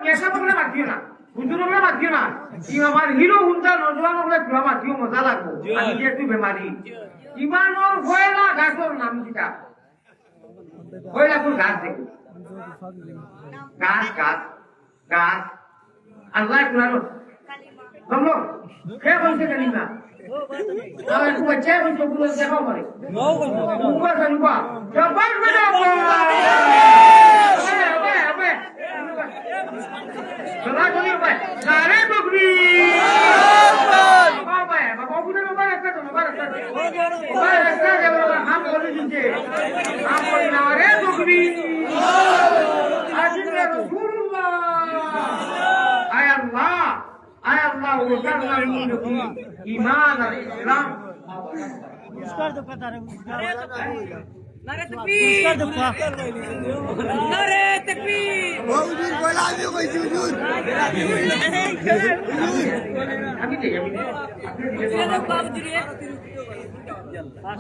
পেশা বলে মাতিও না হুজুর বলে মাতিও না ই আমার হিরো হুন্ডা নজওয়ান বলে তুই মাতিও মজা লাগবো আমি যে একটু বেমারি ইমানোর ভয়লা গাছর নাম কিটা ভয়লা কোন গাছ দেখো গাছ গাছ গাছ আল্লাহ কুরআন বলো কে বলছে কালিমা আমার কো কে বলছে পুরো দেখো করে নো উবা জানুবা জবান মেরা আবে আবে সলা করি ভাই সারে বকরি বাবা বাবা বুনে মোবারক তো মোবারক হাম বলে দিতে হাম বলে না রে বকরি আজিরা রাসূলুল্লাহ আয় আল্লাহ ওটারনা মুনকি ঈমান আর ইসলাম পুরস্কার দো কাতারে নারে তাকবীর নারে তাকবীর হুজুর বলা আমি কইছি হুজুর আমি দেই ये लोग बाबू जी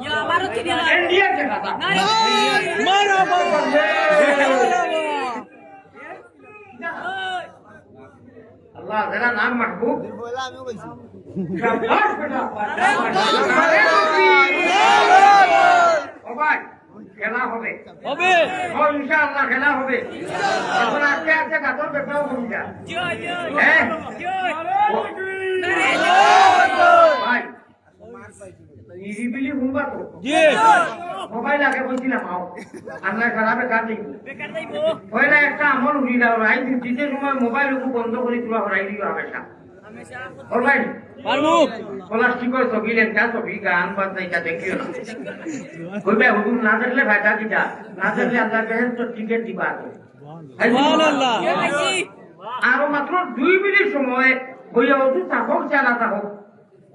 ये हमारा तो दिला इंडिया के खाता नारे মারহাবা अल्लाह तेरा नाम महबूब বলা আমি কইছি शाबाश बेटा ও ভাই খেলা হবে হবে ও ইনশাআল্লাহ খেলা হবে এখন আজকে আজকে কাতর বেটাও হবে যা जो जो হ্যাঁ जो ভাই নিরিবিলি ঘুমবা তো জি মোবাইল আগে বলছিলাম আও আমরা খারাপে কাজ দেখব बेकार नहीं वो পয়লা একটা আমল উঠি দাও রাই দিতে সময় মোবাইল বন্ধ করে তোলা হরাই দিও হামেশা हमेशा ওর ভাই পারবো প্লাস্টিকের ছবি লেখা ছবি গান বাজনা এটা দেখিও না কইবে হুজুর না দেখলে ফায়দা কিটা না দেখলে আল্লাহ কাছে তো টিকেট দিবা সুবহানাল্লাহ ये भाई আরো মাত্র 2 মিনিট সময় হইয়া ওঠু থাকক চালা থাকক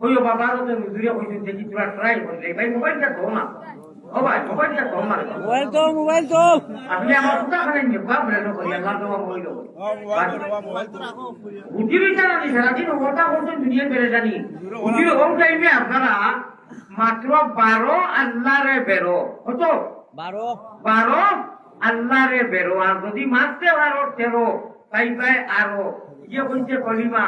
হইও বাবার ওদের নুজুরিয়া হইতে দেখি তোরা ট্রাই করলে ভাই মোবাইলটা ধো না ও ভাই মোবাইলটা ধো না মোবাইল তো আপনি আমার কথা খানেন নি বাপ রে করি আল্লাহ তোমার হইলো উঠির জানা নি সারাদিন ওটা করছেন দুনিয়া বেড়ে জানি উঠির ওম টাইমে আপনারা মাত্র 12 আল্লাহরে বেরো হতো 12 আল্লাহরে বেরো আর যদি মারতে পারো 13 তাই তাই আরো ইয়ে বলছে কলিমা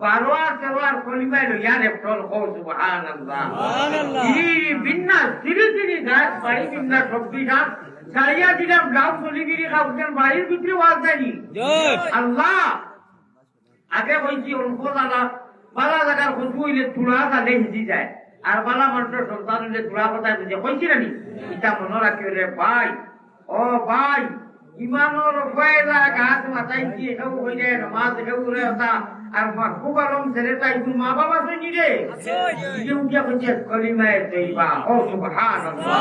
12 আর 13 আর কলিমা লইয়া রেফটল হো সুবহানাল্লাহ ই বিন্না সিরি সিরি গাছ বাড়ি বিন্না সবজি গাছ সারিয়া দিলাম গাও চলিগিরি খাওছেন বাড়ির ভিতরে ওয়াজ দেয়নি আল্লাহ আগে বলছি অল্প দাদা বালা জায়গার খুশবু হইলে তুলা তাহলে হিজি যায় আর বালা মানুষের সন্তান হইলে তুলা কথায় বুঝে কইছি না নি এটা মনে রাখি রে ভাই ও ভাই ইমানোর ফয়দা গাছ মাথায় কি হেউ হইলে নামাজ হেউ রে ওটা আর মাহবুব আলম ছেলেটা ইগুর মা বাবা শুনি রে ইয়ে উঠিয়া কইছে কলিমায়ে তৈবা ও সুবহানাল্লাহ